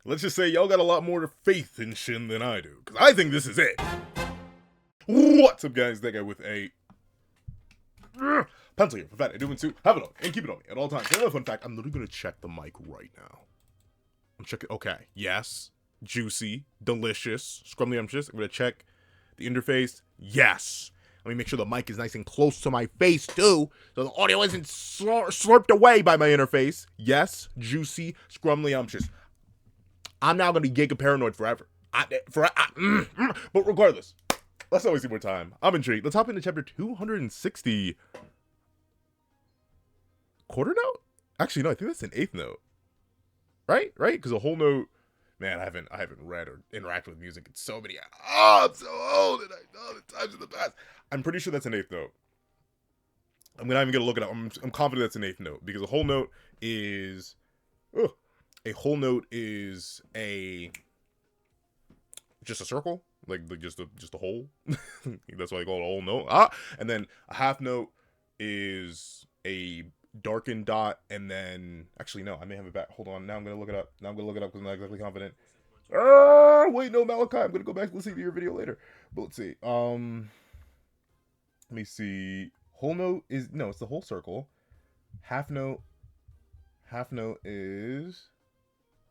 Let's just say y'all got a lot more faith in Shin than I do, because I think this is it. What's up, guys? That guy with a pencil here, for fat, I do too. Have it on, and keep it on me at all times. Another fun fact, I'm literally going to check the mic right now. I'm checking, okay, yes, juicy, delicious, scrumdiddlyumptious. I'm going to check the interface, yes. Let me make sure the mic is nice and close to my face, too, so the audio isn't slurped away by my interface. Yes, juicy, scrumdiddlyumptious. I'm now going to be giga paranoid forever. But regardless, let's not waste any more time. I'm intrigued. Let's hop into chapter 260. Quarter note? Actually, no, I think that's an eighth note. Right? Because a whole note... Man, I haven't read or interacted with music in so many... Oh, I'm so old, and I know the times in the past. I'm pretty sure that's an eighth note. I'm not even going to look it up. I'm confident that's an eighth note, because a whole note is... a whole note is just a circle, like just a hole. That's why they call it a whole note. And then a half note is a darkened dot, and then actually no, I may have it back. Hold on, now I'm gonna look it up. Because I'm not exactly confident. Wait, no, Malachi, I'm gonna go back and listen to your video later. But let's see. Let me see. Whole note is it's the whole circle. Half note is.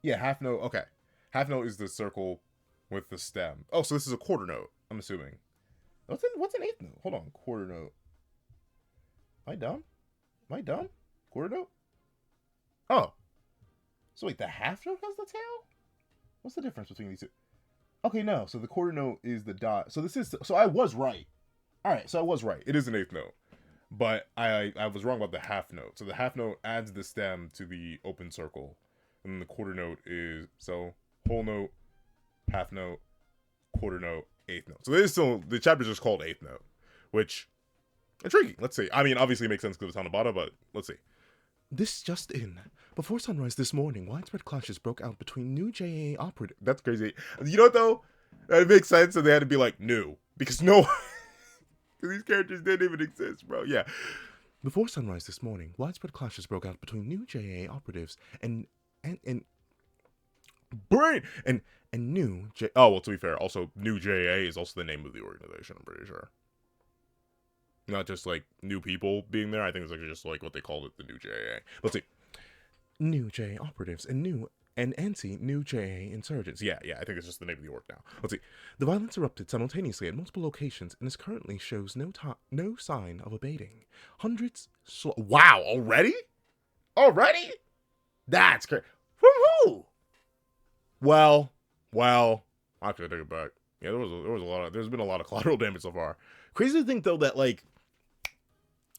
Yeah, half note, okay. Half note is the circle with the stem. Oh, so this is a quarter note, I'm assuming. What's an eighth note? Hold on, quarter note. Am I dumb? Quarter note? Oh. So wait, the half note has the tail? What's the difference between these two? Okay, no, so the quarter note is the dot. So I was right. Alright, so I was right. It is an eighth note. But I was wrong about the half note. So the half note adds the stem to the open circle. And then the quarter note is, so, whole note, half note, quarter note, eighth note. So this is still, the chapter's just called eighth note, which, intriguing. Let's see. I mean, obviously it makes sense because it's Hanabata, but let's see. This just in. Before sunrise this morning, widespread clashes broke out between new JA operatives. That's crazy. You know what, though? That makes sense, and they had to be like, new. Because because these characters didn't even exist, bro. Yeah. Before sunrise this morning, widespread clashes broke out between new JA operatives and new J. Oh, well, to be fair, also new JA is also the name of the organization. I'm pretty sure. Not just like new people being there. I think it's like just like what they called it, the new JA. Let's see. New JA operatives and anti-new JA insurgents. Yeah. I think it's just the name of the org now. Let's see. The violence erupted simultaneously at multiple locations and currently shows no sign of abating. Hundreds. Wow! Already? That's great. From who? Well, actually I take it back. Yeah, there's been a lot of collateral damage so far. Crazy to think though that, like,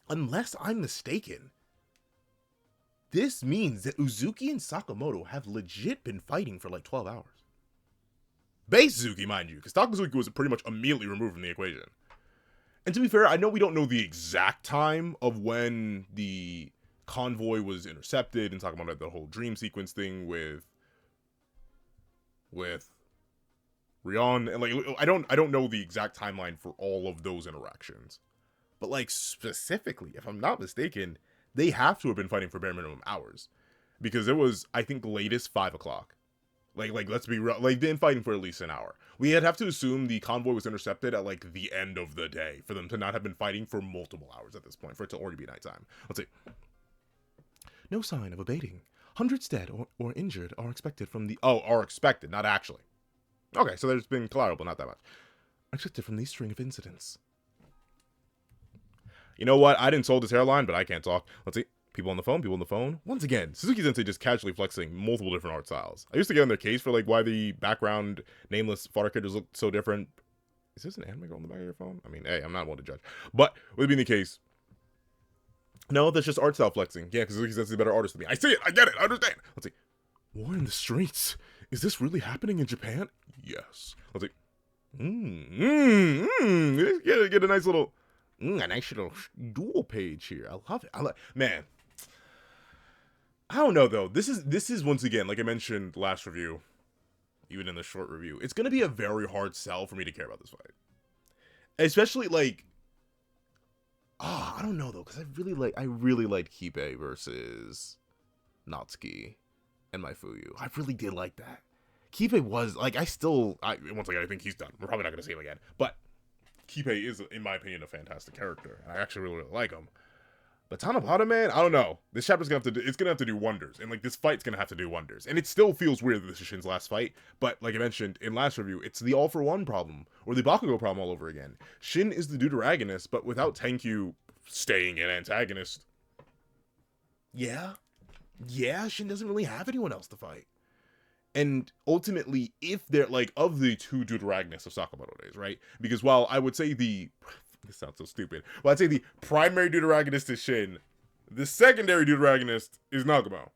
unless I'm mistaken, this means that Uzuki and Sakamoto have legit been fighting for like 12 hours. Base Uzuki, mind you, because Takazuki was pretty much immediately removed from the equation. And to be fair, I know we don't know the exact time of when the convoy was intercepted, and talking about the whole dream sequence thing with Rion, and like I don't know the exact timeline for all of those interactions, but like specifically, if I'm not mistaken, they have to have been fighting for bare minimum hours, because it was, I think, latest 5 o'clock. Like let's be real, like they've been fighting for at least an hour. We'd have to assume the convoy was intercepted at like the end of the day for them to not have been fighting for multiple hours at this point, for it to already be nighttime. Let's see. No sign of abating. Hundreds dead or injured are expected from the... Oh, are expected, not actually. Okay, so there's been collateral, but not that much. Expected from these string of incidents. You know what? I didn't sold this hairline, but I can't talk. Let's see. People on the phone. Once again, Suzuki Sensei just casually flexing multiple different art styles. I used to get on their case for like why the background nameless fodder characters look so different. Is this an anime girl on the back of your phone? I mean, hey, I'm not one to judge. But with it being the case, no, that's just art style flexing. Yeah, because Suzuki Sensei is a better artist than me. I see it. I get it. I understand. Let's see. War in the streets. Is this really happening in Japan? Yes. Let's see. Get a nice little dual page here. I love it. Man. I don't know though. This is once again, like I mentioned last review, even in the short review, it's gonna be a very hard sell for me to care about this fight. Especially like, I don't know though, because I really liked Kipe versus Natsuki and Maifuyu. I really did like that. Kipe was, like, once again, I think he's done. We're probably not going to see him again. But Kipe is, in my opinion, a fantastic character. And I actually really, really like him. But Tanabata, man, I don't know. This chapter's gonna have to do wonders. And, like, this fight's gonna have to do wonders. And it still feels weird that this is Shin's last fight. But, like I mentioned in last review, it's the all-for-one problem. Or the Bakugo problem all over again. Shin is the deuteragonist, but without Tenkyu staying an antagonist. Yeah, Shin doesn't really have anyone else to fight. And ultimately, if they're, like, of the two deuteragonists of Sakamoto days, right? Because while I would say this sounds so stupid. Well, I'd say the primary deuteragonist is Shin. The secondary deuteragonist is Nagumo.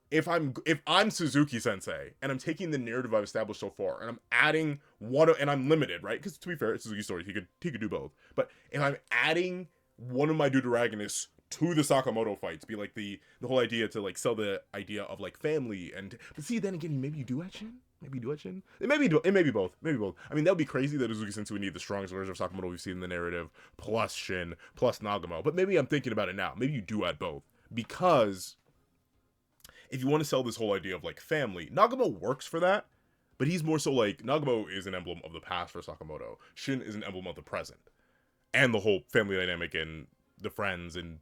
If I'm Suzuki Sensei and I'm taking the narrative I've established so far and I'm adding and I'm limited, right? Because to be fair, it's Suzuki's story. He could do both. But if I'm adding one of my deuteragonists to the Sakamoto fights, be like the whole idea to, like, sell the idea of, like, family but see, then again, maybe you do at Shin. It may be both. I mean, that would be crazy that Uzuki Sensei would need the strongest version of Sakamoto we've seen in the narrative, plus Shin, plus Nagumo. But maybe I'm thinking about it now. Maybe you do add both. Because if you want to sell this whole idea of, like, family, Nagumo works for that. But he's more so, like, Nagumo is an emblem of the past for Sakamoto. Shin is an emblem of the present. And the whole family dynamic and the friends and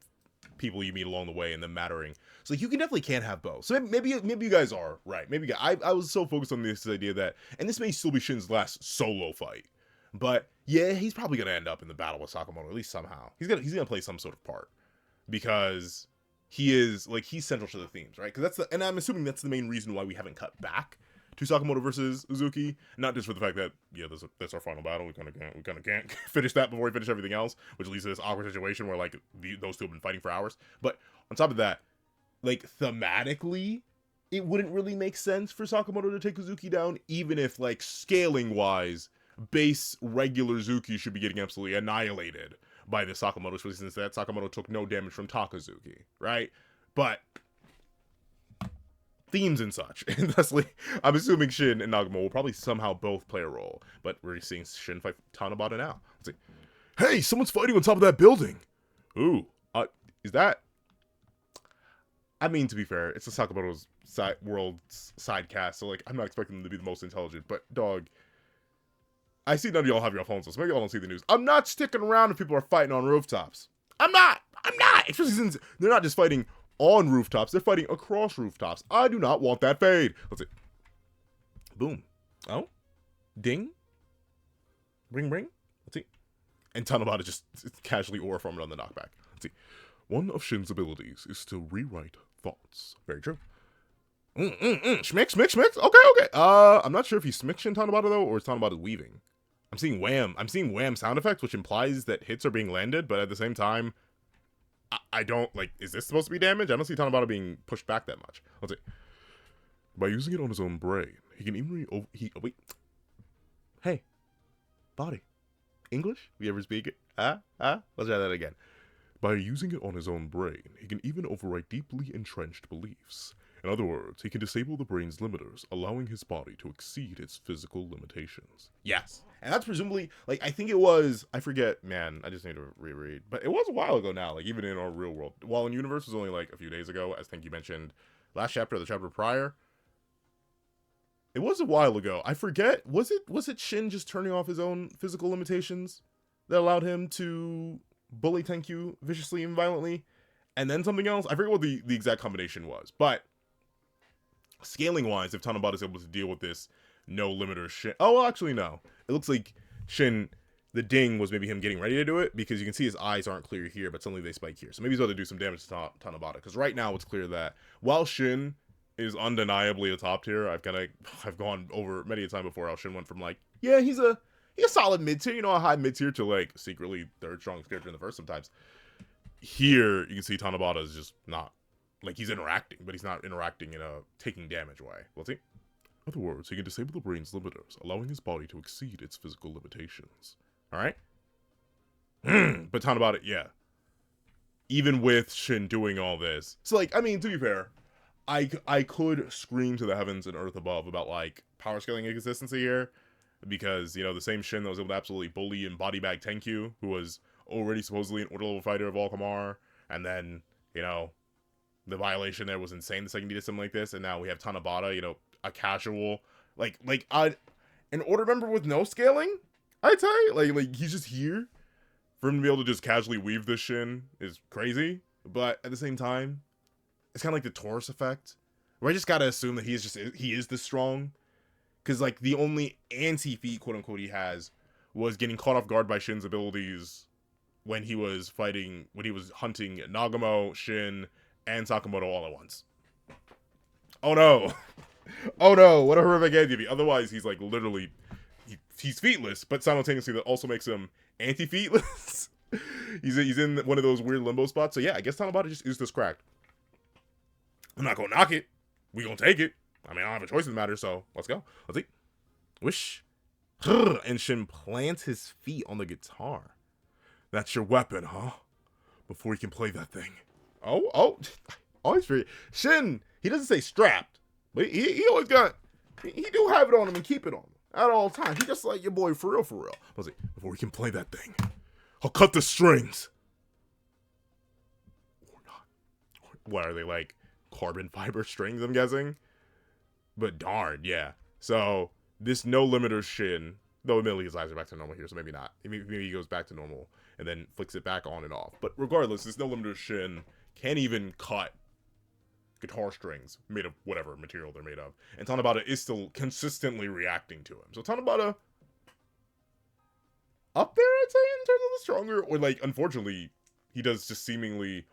people you meet along the way and them mattering. So, like, you can't have both. So maybe you guys are right. Maybe I was so focused on this idea that, and this may still be Shin's last solo fight, but yeah, he's probably gonna end up in the battle with Sakamoto, at least somehow. He's gonna play some sort of part, because he's central to the themes, right? Because and I'm assuming that's the main reason why we haven't cut back to Sakamoto versus Uzuki, not just for the fact that, yeah, that's our final battle. We kind of can't finish that before we finish everything else, which leads to this awkward situation where, like, those two have been fighting for hours. But on top of that, like, thematically, it wouldn't really make sense for Sakamoto to take Uzuki down, even if, like, scaling wise, base regular Uzuki should be getting absolutely annihilated by the Sakamoto, especially since that Sakamoto took no damage from Takazuki, right? But themes and such. And thusly, I'm assuming Shin and Nagumo will probably somehow both play a role. But we're seeing Shin fight Tanabata now. Let's see. Hey, someone's fighting on top of that building. Ooh, is that? I mean, to be fair, it's a Sakamoto's world side cast, so, like, I'm not expecting them to be the most intelligent. But, dog, I see none of y'all have your phones, so maybe y'all don't see the news. I'm not sticking around if people are fighting on rooftops. I'm not. Especially since they're not just fighting on rooftops, they're fighting across rooftops. I do not want that fade. Let's see. Boom. Oh. Ding. Ring, ring. Let's see. And Tanabata just casually aura formed on the knockback. Let's see. One of Shin's abilities is to rewrite thoughts. Very true. Schmick. Okay. I'm not sure if he's Shin Tanabata, though, or is Tanabata weaving. I'm seeing wham sound effects, which implies that hits are being landed, but at the same time, I don't, like, is this supposed to be damage? I don't see Tanabata being pushed back that much. Let's see. By using it on his own brain, he can even wait. Hey. Body. English? We ever speak it? Let's try that again. By using it on his own brain, he can even overwrite deeply entrenched beliefs. In other words, he can disable the brain's limiters, allowing his body to exceed its physical limitations. Yes. And that's presumably, like, I think it was, I forget, man, I just need to reread. But it was a while ago now, like, even in our real world. While in Universe was only, like, a few days ago, as I think you mentioned last chapter or the chapter prior. It was a while ago. I forget, was it Shin just turning off his own physical limitations that allowed him to bully Tenkyu viciously and violently? And then something else? I forget what the exact combination was. But scaling-wise, if Tanabata is able to deal with this no limiter Shin... Oh, well, actually, no. It looks like Shin, the ding was maybe him getting ready to do it, because you can see his eyes aren't clear here, but suddenly they spike here. So maybe he's about to do some damage to Tanabata, because right now it's clear that while Shin is undeniably a top tier, I've gone over many a time before how Shin went from, like, yeah, he's a solid mid-tier, a high mid-tier, to, like, secretly third strongest character in the verse sometimes. Here, you can see Tanabata is just not, like, he's interacting, but he's not interacting in a taking damage way. Let's see. In other words, he can disable the brain's limiters, allowing his body to exceed its physical limitations. Alright? But Tanabata, yeah. Even with Shin doing all this. So, like, I mean, to be fair, I could scream to the heavens and earth above about, like, power scaling inconsistency here. Because, the same Shin that was able to absolutely bully and body bag Tenkyu, who was already supposedly an order level fighter of Volkamar, and then, the violation there was insane the second he did something like this, and now we have Tanabata, a casual An order member with no scaling, I tell you, like he's just here. For him to be able to just casually weave this Shin is crazy, but at the same time, it's kind of like the Taurus effect, where I just gotta assume that he is this strong, because like the only anti-feat quote unquote he has was getting caught off guard by Shin's abilities when he was hunting Nagamo, Shin, and Sakamoto all at once. Oh no, oh no, what a horrific anti-feat. Otherwise, he's like literally he's featless, but simultaneously that also makes him anti-featless. he's in one of those weird limbo spots. So yeah, I guess Tanabata just is this cracked. I'm not gonna knock it. We gonna take it. I mean, I don't have a choice in the matter, so let's go. Let's see. Wish. And Shin plants his feet on the guitar. That's your weapon, huh? Before you can play that thing. Oh. Always very Shin, he doesn't say strapped, but he always got, he do have it on him and keep it on him at all times. He just like your boy for real. Let's see. Before we can play that thing, I'll cut the strings. Or not. What are they, like carbon fiber strings, I'm guessing? But darn, yeah. So this no limiter Shin, though admittedly his eyes are back to normal here, so maybe not. Maybe he goes back to normal and then flicks it back on and off. But regardless, this no limiter Shin can't even cut guitar strings made of whatever material they're made of. And Tanabata is still consistently reacting to him. So Tanabata up there, I'd say, in terms of the stronger, or like, unfortunately, he does just seemingly,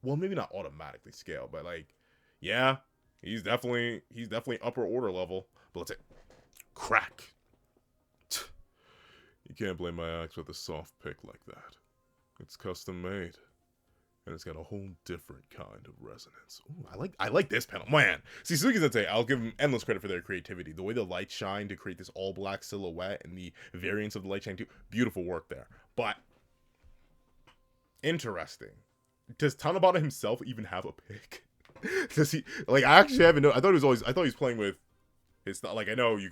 well, maybe not automatically scale, but like, yeah, he's definitely upper order level. But let's say, crack. You can't blame my axe with a soft pick like that. It's custom made. And it's got a whole different kind of resonance. Ooh, I like this panel. Man. See, Suzuki Sensei, I'll give them endless credit for their creativity. The way the lights shine to create this all-black silhouette and the variance of the light shine too. Beautiful work there. But, interesting. Does Tanabata himself even have a pick? Does he, like, I actually haven't known. I thought he was playing with his, like, I know you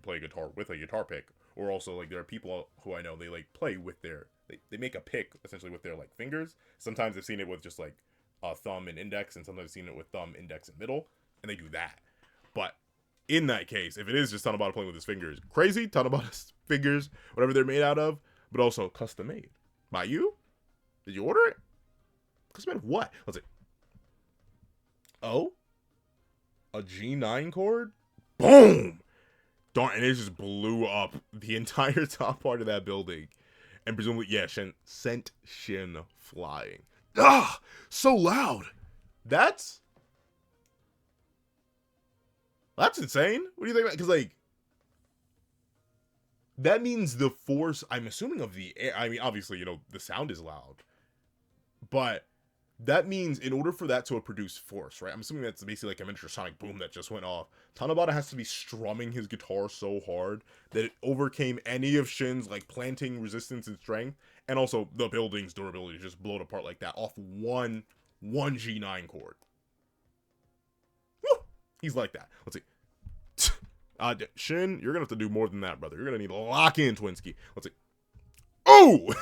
play guitar with a guitar pick. Or also, like, there are people who I know, they, like, play with their, they make a pick, essentially, with their, like, fingers. Sometimes I've seen it with just, like, thumb and index, and sometimes I've seen it with thumb, index, and middle, and they do that. But in that case, if it is just Tanabata playing with his fingers, crazy, Tanabata's fingers, whatever they're made out of, but also custom made. By you? Did you order it? Custom made of what? Let's see. Oh? A G9 chord? Boom! Darn, and it just blew up the entire top part of that building. And presumably, yeah, sent Shin flying. Ah! So loud! That's insane. What do you think about it? Because, like, that means the force, I'm assuming, of the air. I mean, obviously, you know, the sound is loud. But that means in order for that to produce force, right? I'm assuming that's basically like a miniature sonic boom that just went off. Tanabata has to be strumming his guitar so hard that it overcame any of Shin's, like, planting resistance and strength, and also the building's durability to just blow it apart like that off one G9 chord. Woo! He's like that. Let's see. Shin, you're gonna have to do more than that, brother. You're gonna need to lock in, Twinsky. Let's see. Oh!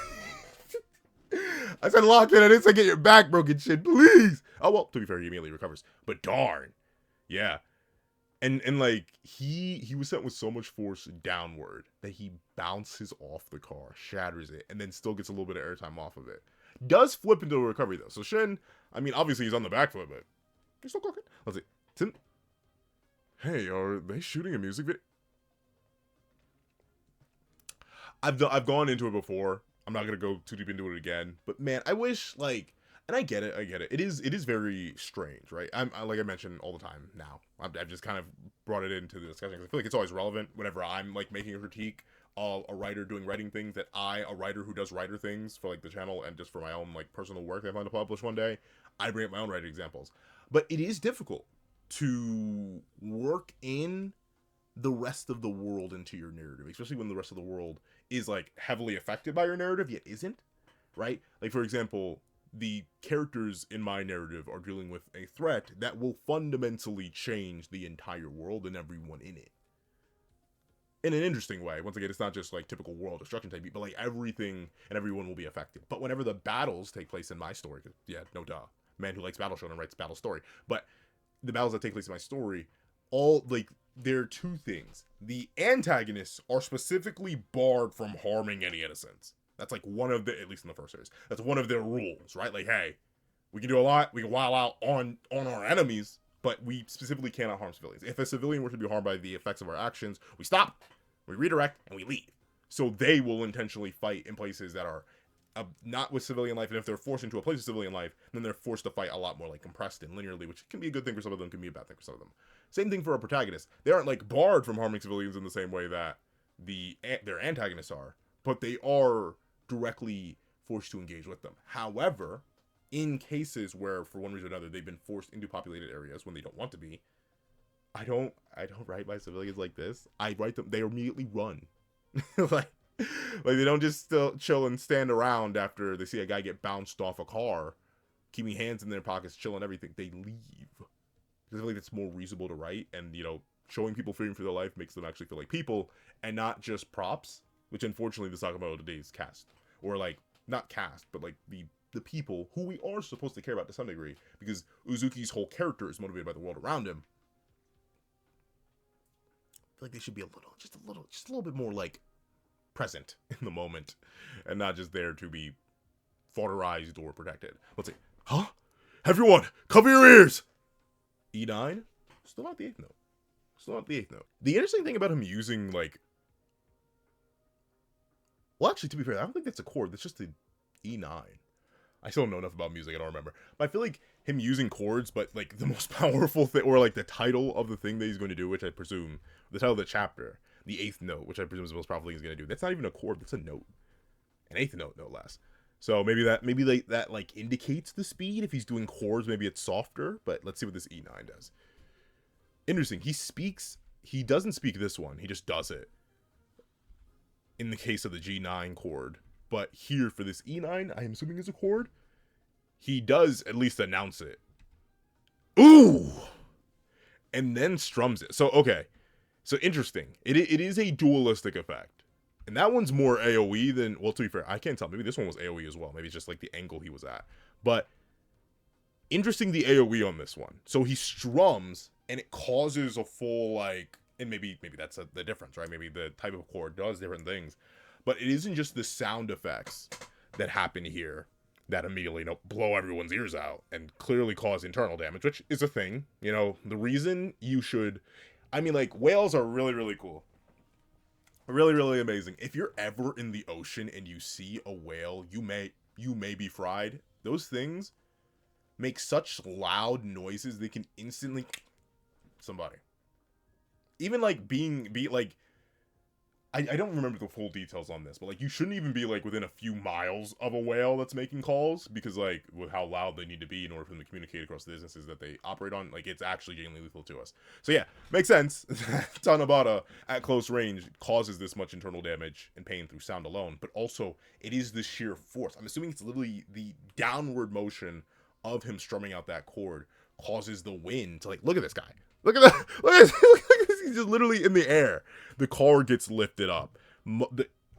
I said lock in, I didn't say get your back broken, Shin, please. Oh, well, to be fair, he immediately recovers. But darn. Yeah. And like, he was sent with so much force downward that he bounces off the car, shatters it, and then still gets a little bit of airtime off of it. Does flip into a recovery, though. So Shin, I mean, obviously he's on the back foot, but he's still cooking. Let's see. Tim, hey, are they shooting a music video? I've gone into it before. I'm not gonna go too deep into it again, but man, I wish, like, and I get it. It is very strange, right? Like I mentioned all the time now. I've just kind of brought it into the discussion because I feel like it's always relevant whenever I'm, like, making a critique of a writer doing writing things that a writer who does writer things for, like, the channel and just for my own, like, personal work that I plan to publish one day, I bring up my own writing examples. But it is difficult to work in the rest of the world into your narrative, especially when the rest of the world is, like, heavily affected by your narrative yet isn't, right? Like, for example, the characters in my narrative are dealing with a threat that will fundamentally change the entire world and everyone in it. In an interesting way. Once again, it's not just, like, typical world destruction type, but, like, everything and everyone will be affected. But whenever the battles take place in my story, yeah, no duh, man who likes battle shonen writes battle story, but the battles that take place in my story, all, like, there are two things. The antagonists are specifically barred from harming any innocents. That's like one of the, at least in the first series, that's one of their rules, right? Like, hey, we can do a lot, we can wild out on our enemies, but we specifically cannot harm civilians. If a civilian were to be harmed by the effects of our actions, we stop, we redirect, and we leave. So they will intentionally fight in places that are not with civilian life, and if they're forced into a place of civilian life, then they're forced to fight a lot more like compressed and linearly, which can be a good thing for some of them, can be a bad thing for some of them. Same thing for our protagonists. They aren't like barred from harming civilians in the same way that their antagonists are, but they are directly forced to engage with them. However, in cases where for one reason or another they've been forced into populated areas when they don't want to be, I don't write my civilians like this. I write them, they immediately run. like they don't just still chill and stand around after they see a guy get bounced off a car, keeping hands in their pockets, chilling everything. They leave. Because I feel like it's more reasonable to write, and showing people fearing for their life makes them actually feel like people and not just props, which unfortunately the Sakamoto cast, or like not cast, but like the people who we are supposed to care about to some degree, because Uzuki's whole character is motivated by the world around him. I feel like they should be just a little bit more like present in the moment, and not just there to be fodderized or protected. Let's see. Huh? Everyone, cover your ears! E9? Still not the 8th note. Still not the 8th note. The interesting thing about him using, like... Well, actually, to be fair, I don't think that's a chord. That's just the E9. I still don't know enough about music. I don't remember. But I feel like him using chords, but, like, the most powerful thing, or, like, the title of the thing that he's going to do, which I presume, the title of the chapter, the 8th note, which I presume is the most powerful thing he's going to do. That's not even a chord. That's a note. An 8th note, no less. So maybe that like indicates the speed. If he's doing chords, maybe it's softer. But let's see what this E9 does. Interesting. He doesn't speak this one. He just does it. In the case of the G9 chord. But here for this E9, I'm assuming is a chord. He does at least announce it. Ooh! And then strums it. So, okay. So interesting. It is a dualistic effect. And that one's more AoE than, well, to be fair, I can't tell. Maybe this one was AoE as well. Maybe it's just like the angle he was at. But interesting, the AoE on this one. So he strums, and it causes a full, like, and maybe that's the difference, right? Maybe the type of chord does different things. But it isn't just the sound effects that happen here that immediately blow everyone's ears out and clearly cause internal damage, which is a thing. The reason you should, I mean, like, whales are really, really cool. Really, really amazing. If you're ever in the ocean and you see a whale, you may be fried. Those things make such loud noises they can instantly somebody. Even like I don't remember the full details on this, but like you shouldn't even be like within a few miles of a whale that's making calls, because like with how loud they need to be in order for them to communicate across the distances that they operate on, like it's actually genuinely lethal to us. So yeah, makes sense. Tanabata at close range causes this much internal damage and pain through sound alone, but also it is the sheer force. I'm assuming it's literally the downward motion of him strumming out that chord causes the wind to, like, look at this guy. Look at that. Look at this. He's just literally in the air. The car gets lifted up.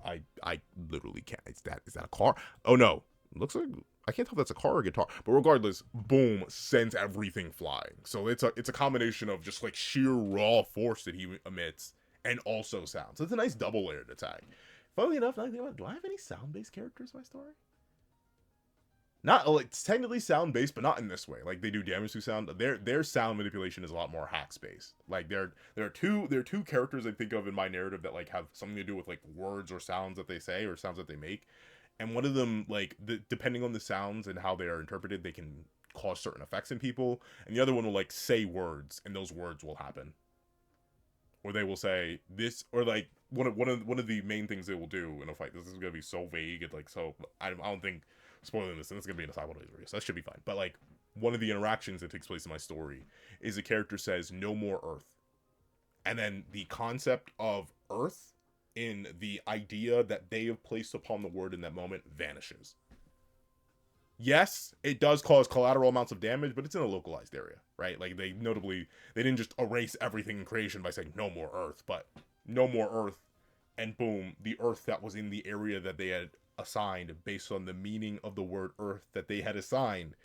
I literally can't. Is that a car? Oh no. Looks like, I can't tell if that's a car or a guitar. But regardless, boom, sends everything flying. So it's a combination of just like sheer raw force that he emits and also sound. So it's a nice double layered attack. Funnily enough, now I think about it, do I have any sound-based characters in my story? Not, like, it's technically sound-based, but not in this way. Like, they do damage through sound. Their sound manipulation is a lot more hacks-based. Like, there are two characters I think of in my narrative that, like, have something to do with, like, words or sounds that they say or sounds that they make. And one of them, like, depending on the sounds and how they are interpreted, they can cause certain effects in people. And the other one will, like, say words, and those words will happen. Or they will say this, or, like, one of the main things they will do in a fight. This is going to be so vague. It's, like, so, I don't think... spoiling this, and it's gonna be in a Sakamotodays video, so that should be fine. But like, one of the interactions that takes place in my story is a character says, "No more Earth," and then the concept of Earth in the idea that they have placed upon the word in that moment vanishes. Yes, it does cause collateral amounts of damage, but it's in a localized area, right? Like, they didn't just erase everything in creation by saying "No more Earth," but "No more Earth," and boom, the Earth that was in the area that they had assigned based on the meaning of the word Earth that they had assigned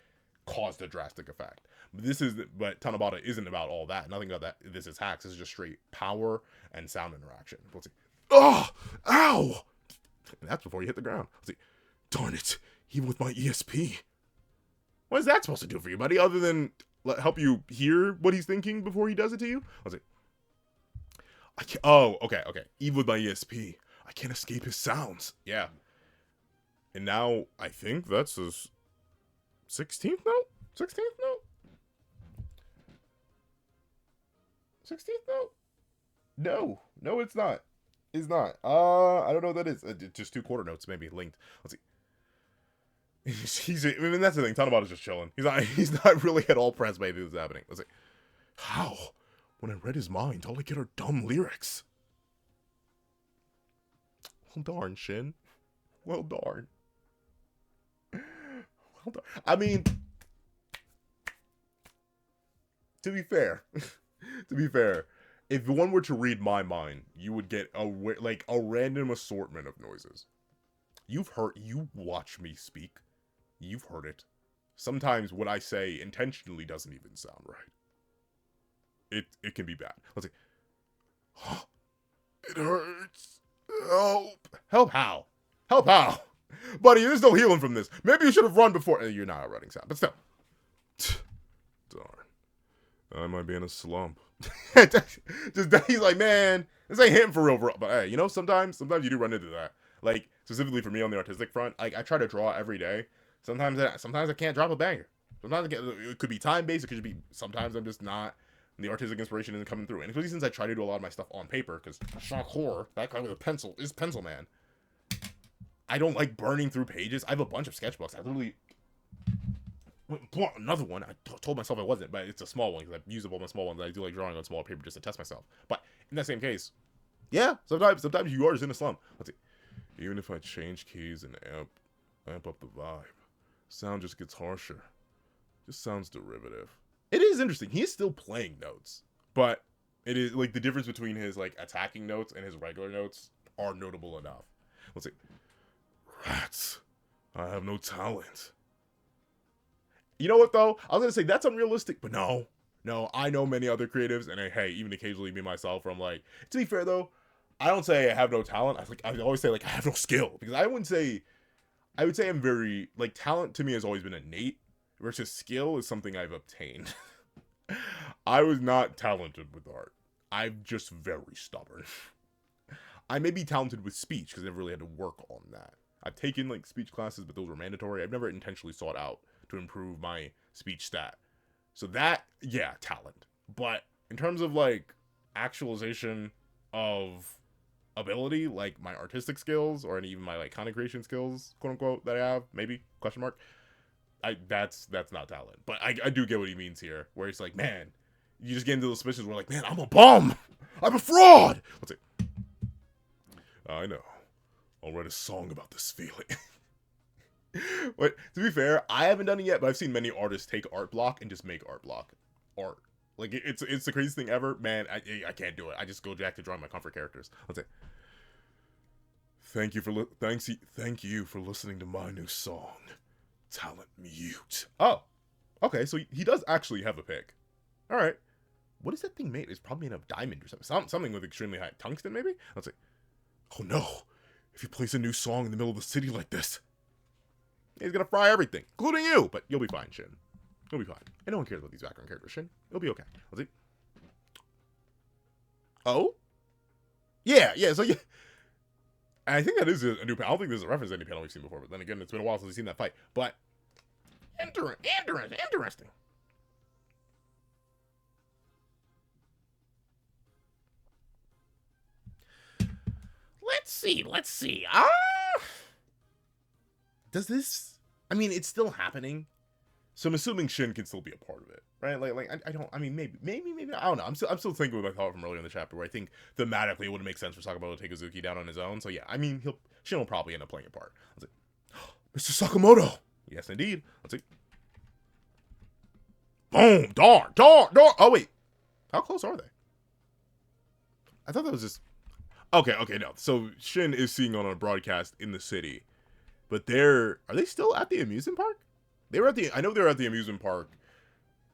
caused a drastic effect. But Tanabata isn't about all that. Nothing about that. This is hacks. This is just straight power and sound interaction. Let's see. Oh, ow! And that's before you hit the ground. Let's see. Darn it! Even with my ESP, what is that supposed to do for you, buddy? Other than help you hear what he's thinking before he does it to you? Let's see. I can't. Oh, okay. Even with my ESP, I can't escape his sounds. Yeah. And now I think that's his 16th note. 16th note. 16th note. No, it's not. It's not. I don't know what that is. Just 2 quarter notes, maybe linked. Let's see. I mean, that's the thing. Tanabata's just chilling. He's not really at all pressed by anything that's happening. Let's see. How? When I read his mind, all I get are dumb lyrics. Well, darn, Shin. Well, darn. Well, darn. I mean, to be fair, if one were to read my mind, you would get a random assortment of noises. You watch me speak. You've heard it. Sometimes what I say intentionally doesn't even sound right. It can be bad. Let's see. Oh, it hurts. Help. Help how? Help how? Buddy, there's no healing from this. Maybe you should have run before. You're not a running sound, but still. Darn. I might be in a slump. He's like, man, this ain't hitting for real. But hey, sometimes you do run into that. Like, specifically for me on the artistic front, like, I try to draw every day. Sometimes I can't drop a banger. Sometimes it could be time-based. It could be, sometimes I'm just not, the artistic inspiration isn't coming through. And especially since I try to do a lot of my stuff on paper, because shock horror, that guy with a pencil is Pencil Man. I don't like burning through pages. I have a bunch of sketchbooks. I literally... Another one, I told myself I wasn't, but it's a small one, because I've used up all my small ones. I do like drawing on smaller paper just to test myself. But in that same case, yeah, sometimes you are just in a slump. Let's see. Even if I change keys and amp up the vibe, sound just gets harsher. Just sounds derivative. It is interesting. He is still playing notes, but it is like the difference between his like attacking notes and his regular notes are notable enough. Let's see. Rats. I have no talent. You know what though? I was gonna say that's unrealistic, but no, I know many other creatives, and hey, even occasionally me myself, where I'm like, to be fair though, I don't say I have no talent. I always say like I have no skill, because I would say I'm very, like, talent to me has always been innate, versus skill is something I've obtained. I was not talented with art. I'm just very stubborn. I may be talented with speech, because I've really had to work on that. I've taken like speech classes, but those were mandatory. I've never intentionally sought out to improve my speech stat. So that, yeah, talent. But in terms of like actualization of ability, like my artistic skills or even my like content creation skills, quote unquote, that I have, maybe, question mark, that's not talent. But I do get what he means here, where he's like, man, you just get into those situations where like, man, I'm a bum, I'm a fraud. Let's see. I know, I'll write a song about this feeling. But to be fair, I haven't done it yet, but I've seen many artists take art block and just make art block art. Like, it's the craziest thing ever. Man, I can't do it. I just go back to drawing my comfort characters. Let's say, thank you for listening to my new song, Talent Mute. Oh, okay, so he does actually have a pick. All right, what is that thing made? It's probably made of diamond or something. Something with extremely high tungsten, maybe. Let's see. Oh no, if he plays a new song in the middle of the city like this, he's gonna fry everything, including you. But you'll be fine, Shin. You'll be fine. And no one cares about these background characters, Shin. It'll be okay. Let's see. Oh? Yeah. So yeah. I think that is a new panel. I don't think this is a reference to any panel we've seen before, but then again, it's been a while since we've seen that fight. But interesting. Let's see. Does this... I mean, it's still happening. So I'm assuming Shin can still be a part of it, right? Maybe I don't know. I'm still thinking with my thought from earlier in the chapter, where I think thematically it wouldn't make sense for Sakamoto to take Uzuki down on his own. So yeah, I mean, Shin will probably end up playing a part. Let's see. Mr. Sakamoto. Yes, indeed. Let's see. Boom! Darn! Oh wait, how close are they? I thought that was just... Okay, no. So Shin is seeing on a broadcast in the city, but are they still at the amusement park? They were at the, I know they were at the amusement park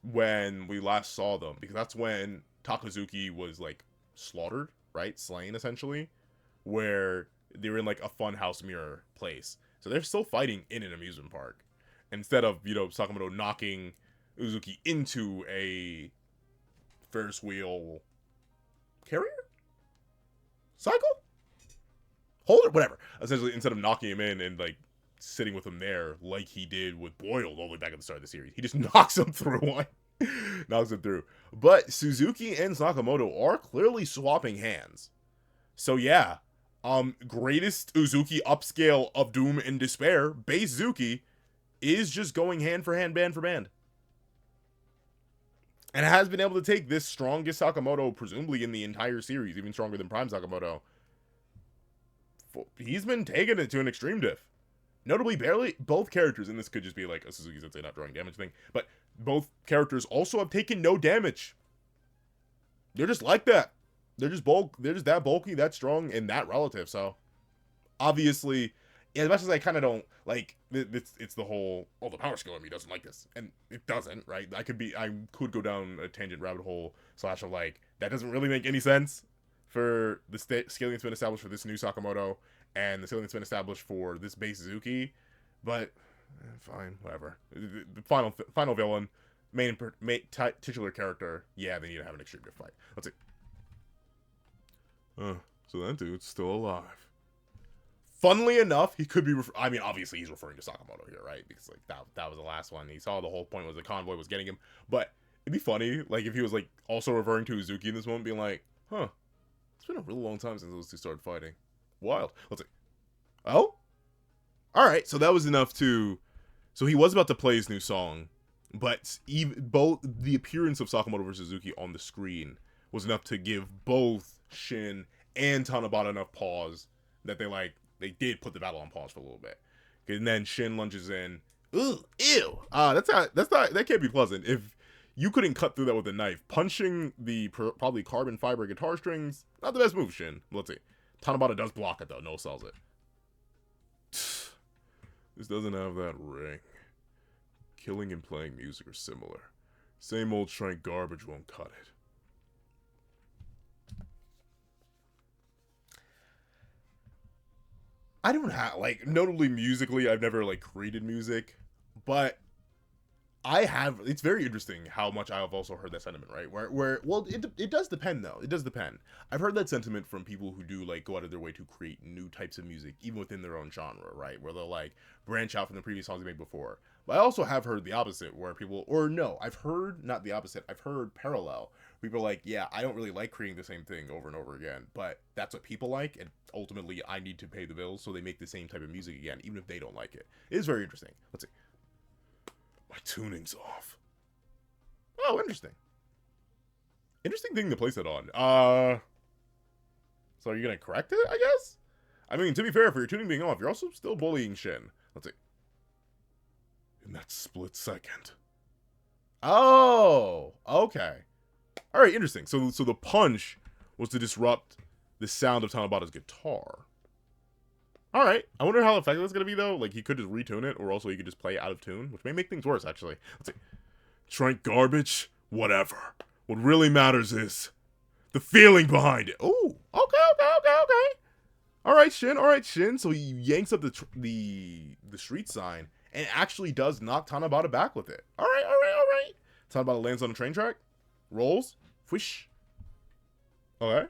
when we last saw them, because that's when Takazuki was like slaughtered, right? Slain essentially, where they were in like a funhouse mirror place. So they're still fighting in an amusement park. Instead of, you know, Sakamoto knocking Uzuki into a Ferris wheel carrier? Cycle? Holder? Whatever. Essentially, instead of knocking him in and like sitting with him there like he did with Boiled all the way back at the start of the series, he just knocks him through one. Knocks him through. But Suzuki and Sakamoto are clearly swapping hands. So yeah, greatest Uzuki upscale of Doom and Despair, base Zuki, is just going hand for hand, band for band. And has been able to take this strongest Sakamoto, presumably in the entire series, even stronger than Prime Sakamoto. He's been taking it to an extreme diff. Notably, barely, both characters, and this could just be like a Suzuki Sensei not drawing damage thing, but both characters also have taken no damage. They're just like that. They're just that bulky, that strong, and that relative, so obviously, as much as I kind of don't like, it's the whole, oh, the power skill in me doesn't like this, and it doesn't, right? I could go down a tangent rabbit hole / of like, that doesn't really make any sense for the scaling that's been established for this new Sakamoto, and the scaling that's been established for this base Zuki, but fine, whatever. The final villain, main titular character, yeah, they need to have an extreme diff fight. Let's see. So that dude's still alive. Funnily enough, he could be, I mean, obviously he's referring to Sakamoto here, right? Because, like, that was the last one. He saw the whole point was the convoy was getting him. But it'd be funny, like, if he was, like, also referring to Uzuki in this moment, being like, huh, it's been a really long time since those two started fighting. Wild. Let's see. Oh? Alright, so that was enough to, so he was about to play his new song, but both the appearance of Sakamoto versus Suzuki on the screen was enough to give both Shin and Tanabata enough pause that they did put the battle on pause for a little bit. And then Shin lunges in. Ooh, ew. That can't be pleasant. If you couldn't cut through that with a knife, punching the probably carbon fiber guitar strings, not the best move, Shin. Let's see. Tanabata does block it though. No sells it. This doesn't have that ring. Killing and playing music are similar. Same old shrink garbage won't cut it. I don't have, like, notably musically, I've never, like, created music, but I have, it's very interesting how much I have also heard that sentiment, right? Well, it does depend, though. It does depend. I've heard that sentiment from people who do, like, go out of their way to create new types of music, even within their own genre, right? Where they'll, like, branch out from the previous songs they made before. But I also have heard the opposite, where people, or no, I've heard, not the opposite, I've heard parallel. People are like, yeah, I don't really like creating the same thing over and over again, but that's what people like, and ultimately I need to pay the bills, so they make the same type of music again, even if they don't like it. It is very interesting. Let's see. My tuning's off. Oh, interesting. Interesting thing to place it on. So are you gonna correct it, I guess? I mean, to be fair, for your tuning being off, you're also still bullying Shin. Let's see. In that split second. Oh, okay. Alright, interesting. So the punch was to disrupt the sound of Tanabata's guitar. Alright. I wonder how effective that's going to be, though. Like, he could just retune it, or also he could just play out of tune, which may make things worse, actually. Let's see. Shrink garbage? Whatever. What really matters is the feeling behind it. Ooh. Okay. Alright, Shin. So he yanks up the street sign and actually does knock Tanabata back with it. Alright. Tanabata lands on a train track. Rolls. Whoosh. Okay.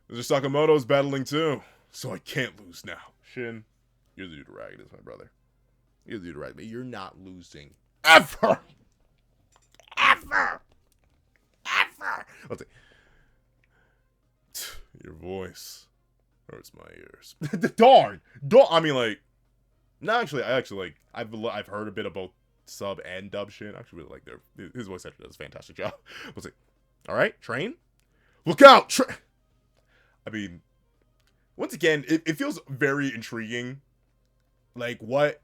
There's Sakamoto's battling too, so I can't lose now. Shin, you're the dude to rag this, my brother. You're the dude to rag me. You're not losing. Ever! Let's see. Your voice hurts my ears. Darn! I mean, like, no, actually, I've heard a bit about sub and dub Shin. I actually really like his voice actor does a fantastic job. Let's see. Alright, train. Look out! I mean, once again, it feels very intriguing. Like, what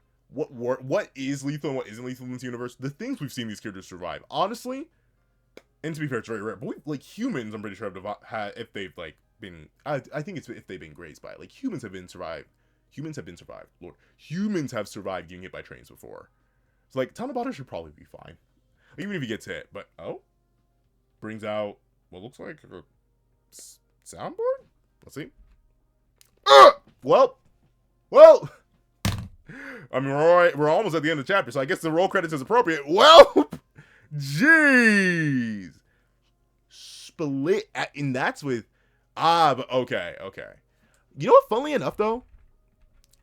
is lethal and what isn't lethal in this universe? The things we've seen these characters survive. Honestly, and to be fair, it's very rare. But like, humans, I'm pretty sure if they've, like, been, I think it's if they've been grazed by it. Like, humans have been survived Humans have been survived. Lord, humans have survived getting hit by trains before. So like Tanabata should probably be fine, even if he gets hit. But oh, brings out what looks like a soundboard. Let's see. Well, well. I mean, we're almost at the end of the chapter, so I guess the roll credits is appropriate. Well, jeez, split, and that's with but okay. You know what? Funnily enough, though,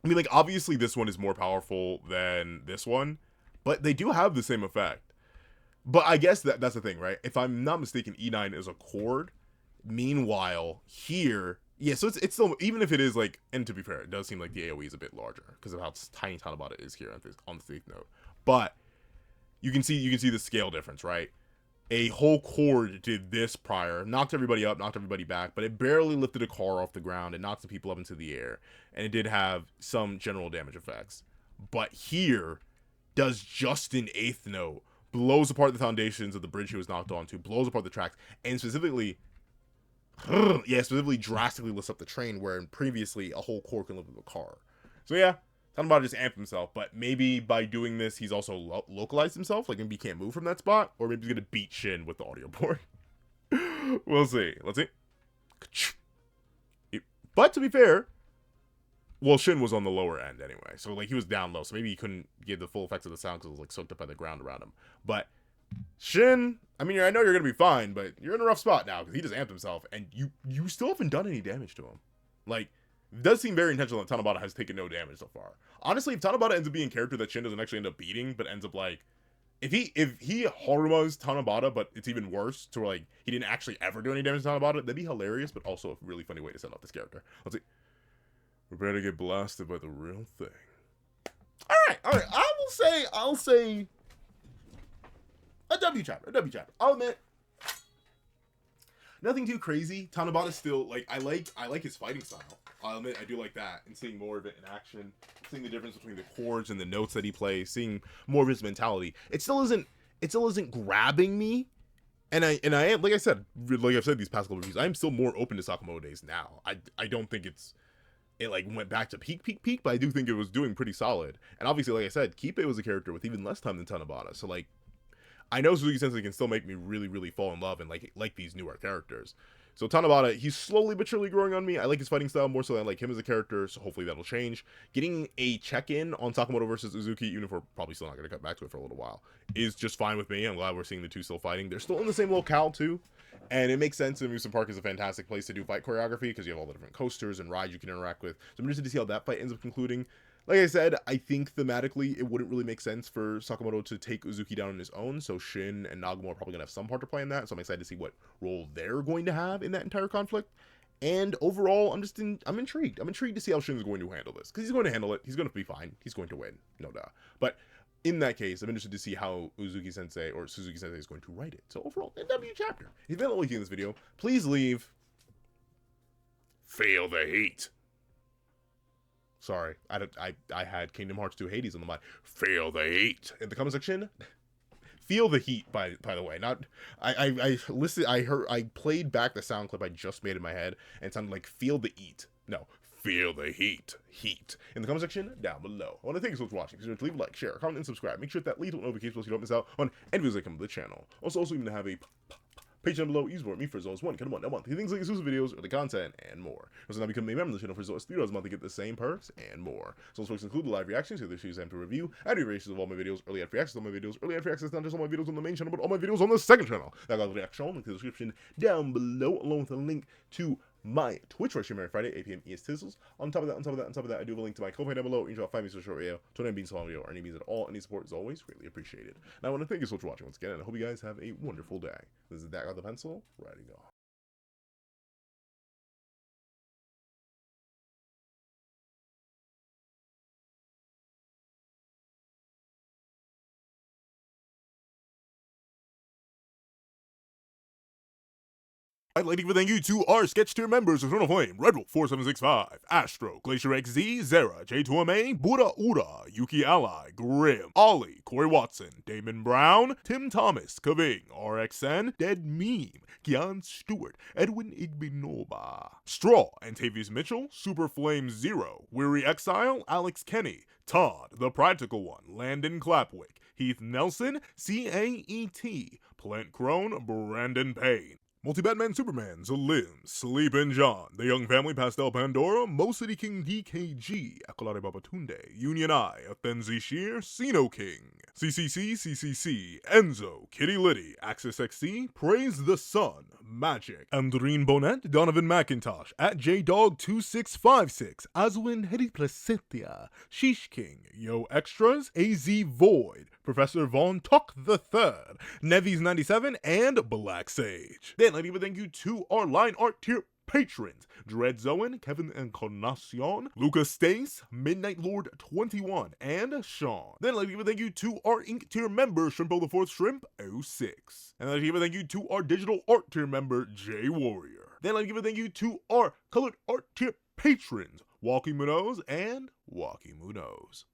I mean, like obviously this one is more powerful than this one, but they do have the same effect. But I guess that's the thing, right? If I'm not mistaken, E9 is a chord. Meanwhile, here, yeah, so it's still, even if it is like, and to be fair, it does seem like the AoE is a bit larger because of how tiny Tanabata is here on the eighth note. But you can see the scale difference, right? A whole chord did this prior, knocked everybody up, knocked everybody back, but it barely lifted a car off the ground and knocked the people up into the air, and it did have some general damage effects. But here does just an eighth note, blows apart the foundations of the bridge he was knocked onto, blows apart the tracks, and specifically drastically lifts up the train, where previously a whole core can lift up a car. So yeah, Tanabata just amped himself, but maybe by doing this, he's also localized himself. Like maybe he can't move from that spot, or maybe he's gonna beat Shin with the audio board. We'll see. Let's see. But to be fair, well, Shin was on the lower end anyway, so like he was down low, so maybe he couldn't get the full effects of the sound because it was like soaked up by the ground around him. But Shin, I mean, I know you're gonna be fine, but you're in a rough spot now because he just amped himself, and you still haven't done any damage to him. Like, it does seem very intentional that Tanabata has taken no damage so far. Honestly, if Tanabata ends up being a character that Shin doesn't actually end up beating, but ends up like, if he Haruma's Tanabata, but it's even worse to where like he didn't actually ever do any damage to Tanabata, that'd be hilarious, but also a really funny way to set up this character. Let's see. We're about to get blasted by the real thing. All right. I'll say. A W chapter. I'll admit, nothing too crazy. Tanabata still, like, I like his fighting style. I'll admit, I do like that. And seeing more of it in action, seeing the difference between the chords and the notes that he plays, seeing more of his mentality. It still isn't grabbing me. And I am, like I've said these past couple reviews, I am still more open to Sakamoto Days now. I don't think it like went back to peak, but I do think it was doing pretty solid. And obviously, like I said, Kipe was a character with even less time than Tanabata. So like, I know Suzuki Sensei can still make me really, really fall in love and like these newer characters. So Tanabata, he's slowly but surely growing on me. I like his fighting style more so than I like him as a character, so hopefully that'll change. Getting a check-in on Sakamoto versus Uzuki, even if we're probably still not going to cut back to it for a little while, is just fine with me. I'm glad we're seeing the two still fighting. They're still in the same locale, too. And it makes sense. Amusement Park is a fantastic place to do fight choreography because you have all the different coasters and rides you can interact with. So I'm interested to see how that fight ends up concluding. Like I said, I think thematically it wouldn't really make sense for Sakamoto to take Uzuki down on his own, so Shin and Nagumo are probably going to have some part to play in that, so I'm excited to see what role they're going to have in that entire conflict. And overall, I'm intrigued. I'm intrigued to see how Shin's going to handle this, because he's going to handle it. He's going to be fine. He's going to win, no doubt. But in that case, I'm interested to see how Uzuki Sensei or Suzuki Sensei is going to write it. So overall, a W chapter. If you've been liking this video, please leave. Feel the heat. Sorry, I had Kingdom Hearts 2 Hades on the mind. Feel the heat in the comment section. Feel the heat, by the way. Not I played back the sound clip I just made in my head, and it sounded like feel the heat. No, feel the heat. Heat in the comment section down below. I want to thank you so much for watching. So leave a like, share, comment, and subscribe. Make sure that little notification so you don't miss out on any videos that come to the channel. Also even to have a page down below, use me for as low as $1 a month. Things like exclusive videos, early content, and more. Also now become a member of the channel for as low as $3 a month to get the same perks and more. So those perks include the live reactions, the issues time to review, and reactions of all my videos, early ad free access to all my videos, early ad free access not just all my videos on the main channel, but all my videos on the second channel. That got the reaction link in the description down below, along with a link to my Twitch where I stream every Friday, 8 p.m. ES Tizzles. On top of that, I do have a link to my Ko-Fi down below. You can drop 5 minutes for a short video, 29 beans long video, or any means at all. Any support is always greatly appreciated. And I want to thank you so much for watching once again, and I hope you guys have a wonderful day. This is Dak on the Pencil, writing off. I'd like to give a thank you to our sketch tier members: Eternal Flame, Redwolf 4765, Astro, Glacier XZ, Zara, J2MA, Buddha Ura, Yuki Ally, Grim, Ollie, Corey Watson, Damon Brown, Tim Thomas, Kaving, RXN, Dead Meme, Kian Stewart, Edwin Igbinoba, Straw, Antavius Mitchell, Super Flame Zero, Weary Exile, Alex Kenny, Todd, The Practical One, Landon Clapwick, Heath Nelson, CAET, Plant Crone, Brandon Payne, Multi-Batman Superman, Zalim, Sleepin' John, The Young Family Pastel Pandora, Mo City King DKG, Akolade Babatunde, Union Eye, Athenzi Shear, Sino King, CCC, Enzo, Kitty Liddy, Axis XC, Praise the Sun, Magic, Andrine Bonnet, Donovan McIntosh, at JDog2656, Aswin Hedi Placentia, Sheesh King, Yo Extras, AZ Void, Professor Von Tuck III, Nevies97, and Black Sage. Then I'd even thank you to our line art tier patrons: Dread Zoen, Kevin Encarnacion, Lucas Stace, Midnight Lord 21, and Sean. Then I'd like to give a thank you to our ink tier member, Shrimpo the Fourth Shrimp 06. And I'd like to give a thank you to our digital art tier member, Jay Warrior. Then I'd like to give a thank you to our colored art tier patrons, Walkie Munoz and Walkie Munoz.